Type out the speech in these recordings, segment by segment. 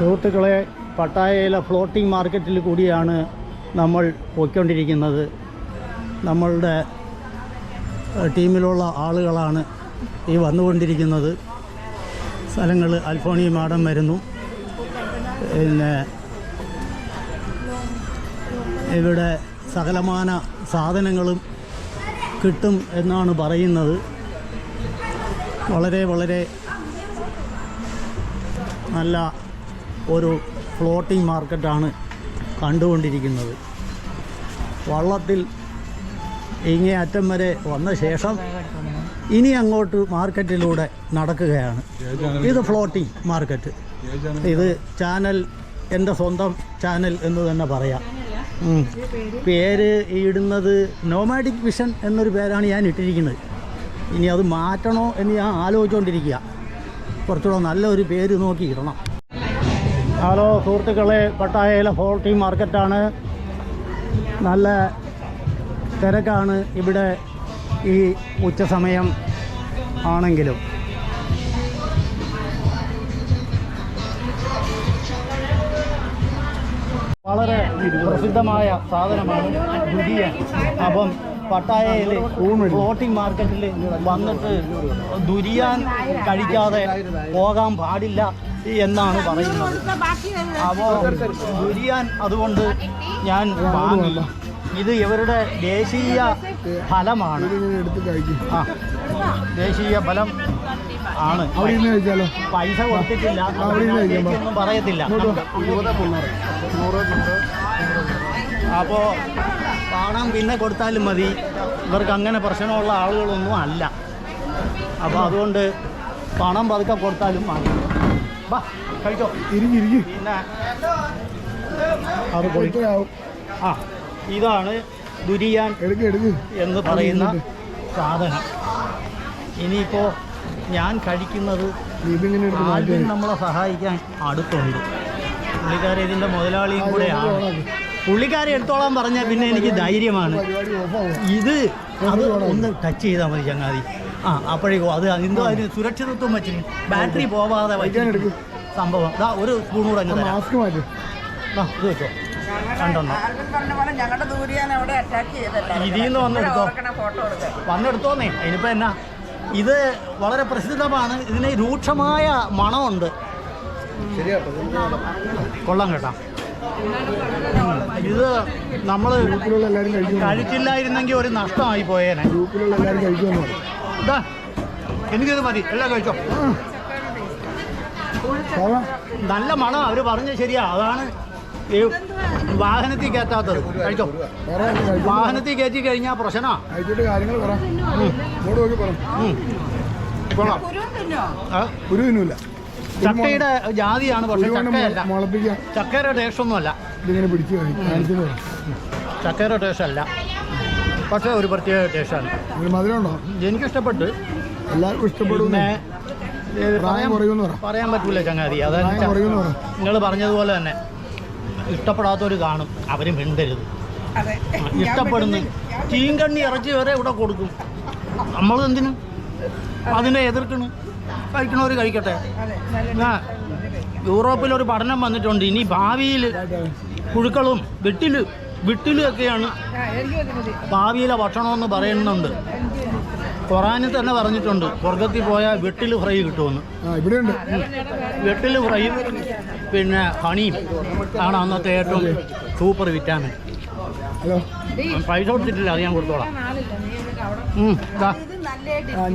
സുഹൃത്തുക്കളെ, പട്ടായയിലെ ഫ്ലോട്ടിംഗ് മാർക്കറ്റിൽ കൂടിയാണ് നമ്മൾ പോയിക്കൊണ്ടിരിക്കുന്നത്. നമ്മളുടെ ടീമിലുള്ള ആളുകളാണ് ഈ വന്നുകൊണ്ടിരിക്കുന്നത്. സ്ഥലങ്ങൾ അൽഫോണി മാഡം വരുന്നു. പിന്നെ ഇവിടെ സകലമാന സാധനങ്ങളും കിട്ടും എന്നാണ് പറയുന്നത്. വളരെ വളരെ നല്ല ഒരു ഫ്ലോട്ടിംഗ് മാർക്കറ്റാണ് കണ്ടുകൊണ്ടിരിക്കുന്നത്. വള്ളത്തിൽ ഇങ്ങേ അറ്റം വരെ വന്ന ശേഷം ഇനി അങ്ങോട്ട് മാർക്കറ്റിലൂടെ നടക്കുകയാണ്. ഇത് ഫ്ലോട്ടിംഗ് മാർക്കറ്റ്. ഇത് ചാനൽ എൻ്റെ സ്വന്തം ചാനൽ എന്ന് തന്നെ പറയാം. പേര് ഇടുന്നത് നോമാഡിക് വിഷൻ എന്നൊരു പേരാണ് ഞാൻ ഇട്ടിരിക്കുന്നത്. ഇനി അത് മാറ്റണോ എന്ന് ഞാൻ ആലോചിച്ചുകൊണ്ടിരിക്കുക. കുറച്ചുകൂടെ നല്ലൊരു പേര് നോക്കി ഇടണം. ഹലോ സുഹൃത്തുക്കളെ, പട്ടായയിലെ ഫ്ലോട്ടിംഗ് മാർക്കറ്റാണ്. നല്ല തിരക്കാണ് ഇവിടെ ഈ ഉച്ച സമയം ആണെങ്കിലും. വളരെ പ്രസിദ്ധമായ സാധനമാണ് ദുരിയാൻ. അപ്പം പട്ടായയിൽ ഫ്ലോട്ടിംഗ് മാർക്കറ്റിൽ വന്നിട്ട് ദുരിയാൻ കഴിക്കാതെ പോകാൻ പാടില്ല എന്നാണ് പറയുന്നത്. അപ്പോൾ ദുരിയാൻ അതുകൊണ്ട് ഞാൻ വാങ്ങി. ഇത് ഇവരുടെ ദേശീയ ഫലമാണ്. ദേശീയ ഫലം ആണ്. പൈസ കൊടുത്തിട്ടില്ല, ഒന്നും പറയത്തില്ല. അപ്പോൾ പണം പിന്നെ കൊടുത്താലും മതി. ഇവർക്ക് അങ്ങനെ പ്രശ്നമുള്ള ആളുകളൊന്നും അല്ല. അപ്പോൾ അതുകൊണ്ട് പണം പതുക്കെ കൊടുത്താലും മതി. കഴിച്ചോ. പിന്നെ ഇതാണ് ദുരിയാൻ എന്ന് പറയുന്ന സാധനം. ഇനിയിപ്പോൾ ഞാൻ കഴിക്കുന്നത് ആദ്യം നമ്മളെ സഹായിക്കാൻ അടുത്തുണ്ട്. പുള്ളിക്കാരെ ഇതിൻ്റെ മുതലാളിയും കൂടെയാണ്. പുള്ളിക്കാരെ എടുത്തോളാൻ പറഞ്ഞാൽ പിന്നെ എനിക്ക് ധൈര്യമാണ്. ഇത് അത് ഒന്ന് ടച്ച് ചെയ്താൽ മതി ചങ്ങാതി. അപ്പോഴേക്കും അത് എന്തോ അതിന് സുരക്ഷിതത്വം വെച്ചിട്ട് ബാറ്ററി പോവാതെ വയ്ക്കാൻ സംഭവം. ഒരു സ്പൂൺ കൂടെ അങ്ങ് ഇത് വെച്ചോ. കണ്ടെണ്ണ ഇതിന്ന് വന്നെടുത്തോന്നേ. അതിനിപ്പോൾ എന്നാ, ഇത് വളരെ പ്രസിദ്ധമാണ്. ഇതിന് രൂക്ഷമായ മണമുണ്ട്. കൊള്ളാം കേട്ടോ. ഇത് നമ്മൾ കഴിച്ചില്ലായിരുന്നെങ്കിൽ ഒരു നഷ്ടമായി പോയേനെ. ഇതാ എനിക്കിത് മതി, എല്ലാം കഴിച്ചോ. നല്ല മണം. അവർ പറഞ്ഞത് ശരിയാ. അതാണ് ഈ വാഹനത്തിൽ കയറ്റാത്തത്. കഴിച്ചോ. വാഹനത്തിൽ കയറ്റി കഴിഞ്ഞാൽ പ്രശ്നമാണ്. ചക്കയുടെ ജാതിയാണ്, പക്ഷെ ചക്കയല്ല. ചക്കയുടെ ടേസ്റ്റ് ഒന്നുമല്ല. ചക്കയുടെ ടേസ്റ്റ് അല്ല, പക്ഷേ ഒരു പ്രത്യേക ടേസ്റ്റാണ്. എനിക്കിഷ്ടപ്പെട്ട്. പിന്നെ പറയാൻ പറ്റൂല ചങ്ങാതി. അതായത് നിങ്ങൾ പറഞ്ഞതുപോലെ തന്നെ ഇഷ്ടപ്പെടാത്തവർ കാണും, അവരും മിണ്ടരുത്. ഇഷ്ടപ്പെടുന്നു ചീങ്കണ്ണി ഇറച്ചി വരെ ഇവിടെ കൊടുക്കും. നമ്മളെന്തിനും അതിനെ എതിർക്കണ്? കഴിക്കണവർ കഴിക്കട്ടെ. യൂറോപ്പിലൊരു പഠനം വന്നിട്ടുണ്ട്. ഇനി ഭാവിയിൽ പുഴുക്കളും വിട്ടിലും ഒക്കെയാണ് ഭാവിയിലെ ഭക്ഷണമെന്ന് പറയുന്നുണ്ട്. ഖുറാനിൽ തന്നെ പറഞ്ഞിട്ടുണ്ട്, സ്വർഗത്തിൽ പോയാൽ വെട്ടിൽ ഫ്രൈ കിട്ടുമെന്ന്. വെട്ടിൽ ഫ്രൈ പിന്നെ ഹണിയും ആണ് അന്നത്തെ ഏറ്റവും സൂപ്പർ വിറ്റാമിൻ. പൈസ കൊടുത്തിട്ടില്ല, അത് ഞാൻ കൊടുത്തോളാം.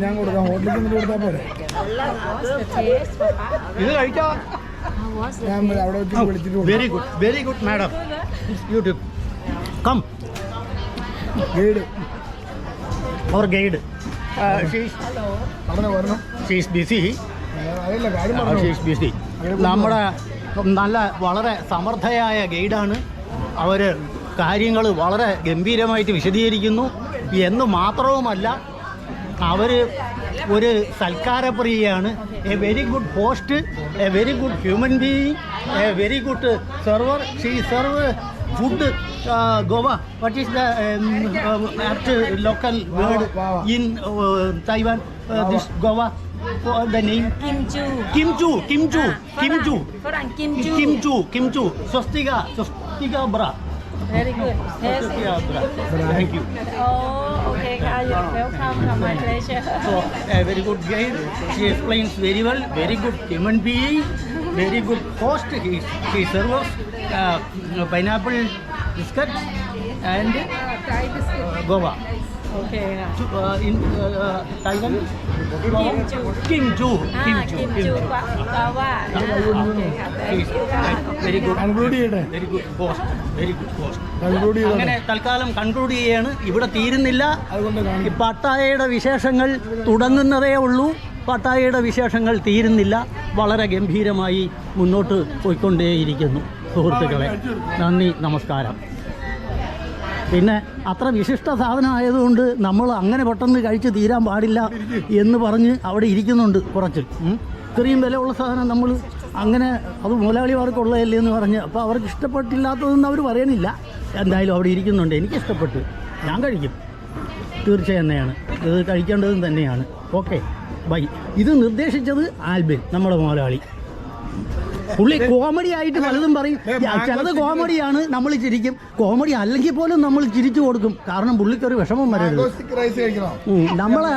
ഞാൻ കൊടുക്കാം. ഹോട്ടലിൽ കൊടുത്താൽ പോരെ. ഇത് കഴിച്ചോ. Very good, very good madam. YouTube cum guide or guide. നമ്മുടെ നല്ല വളരെ സമർത്ഥയായ ഗൈഡാണ്. അവർ കാര്യങ്ങൾ വളരെ ഗംഭീരമായിട്ട് വിശദീകരിക്കുന്നു എന്ന് മാത്രവുമല്ല, അവർ ഒരു സൽക്കാരപ്രിയയാണ്. A very good host, a very good human being, a very good server. She serve food Goa. What is the apt local word in Taiwan? This Goa. the name? Kimchu. Kimchu. Swastika bra. Very good. Swastika bra. Thank you. Oh, okay. You're welcome. My pleasure. So, a very good guide. She explains very well. Very good human being. Very good host. He serves pineapple biscuits and guava. Okay. In Thailand? Kimchu. Guava. Okay. Thank you. Very good. Very good host. അങ്ങനെ തൽക്കാലം conclude ചെയ്യാണ്. ഇവിടെ തീരുന്നില്ല. ഈ പട്ടായയുടെ വിശേഷങ്ങൾ തുടങ്ങുന്നതേ ഉള്ളൂ. പട്ടായയുടെ വിശേഷങ്ങൾ തീരുന്നില്ല. വളരെ ഗംഭീരമായി മുന്നോട്ട് പോയിക്കൊണ്ടേയിരിക്കുന്നു സുഹൃത്തുക്കളെ. നന്ദി, നമസ്കാരം. പിന്നെ അത്ര വിശിഷ്ട സാധനം ആയതുകൊണ്ട് നമ്മൾ അങ്ങനെ പെട്ടെന്ന് കഴിച്ച് തീരാൻ പാടില്ല എന്ന് പറഞ്ഞ് അവിടെ ഇരിക്കുന്നുണ്ട് കുറച്ച്. ഇത്രയും വിലയുള്ള സാധനം നമ്മൾ അങ്ങനെ അത് മുതലാളിമാർക്കുള്ളതല്ലേ എന്ന് പറഞ്ഞ് അപ്പോൾ അവർക്ക് ഇഷ്ടപ്പെട്ടില്ലാത്തതെന്ന് അവർ പറയണില്ല. എന്തായാലും അവിടെ ഇരിക്കുന്നുണ്ട്. എനിക്ക് ഇഷ്ടപ്പെട്ടു, ഞാൻ കഴിക്കും തീർച്ചയായും തന്നെയാണ്. ഇത് കഴിക്കേണ്ടതും തന്നെയാണ്. Okay, bye. ഇത് നിർദ്ദേശിച്ചത് ആൽബിൻ, നമ്മുടെ മുതലാളി. പുള്ളി കോമഡി ആയിട്ട് പലതും പറയും. ചിലത് കോമഡിയാണ്, നമ്മൾ ചിരിക്കും. കോമഡി അല്ലെങ്കിൽ പോലും നമ്മൾ ചിരിച്ചു കൊടുക്കും. കാരണം പുള്ളിക്കൊരു വിഷമം വരരുത്. നമ്മളെ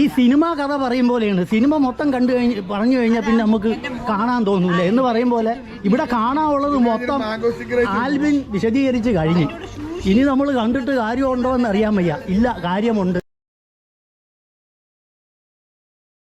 ഈ സിനിമ കഥ പറയും പോലെയാണ്. സിനിമ മൊത്തം പറഞ്ഞു കഴിഞ്ഞാൽ പിന്നെ നമുക്ക് കാണാൻ തോന്നൂല എന്ന് പറയും പോലെ ഇവിടെ കാണാനുള്ളത് മൊത്തം ആൽബിൻ വിശദീകരിച്ച് കഴിഞ്ഞു. ഇനി നമ്മൾ കണ്ടിട്ട് കാര്യമുണ്ടോ എന്ന് അറിയാൻ വയ്യ. ഇല്ല, കാര്യമുണ്ട്.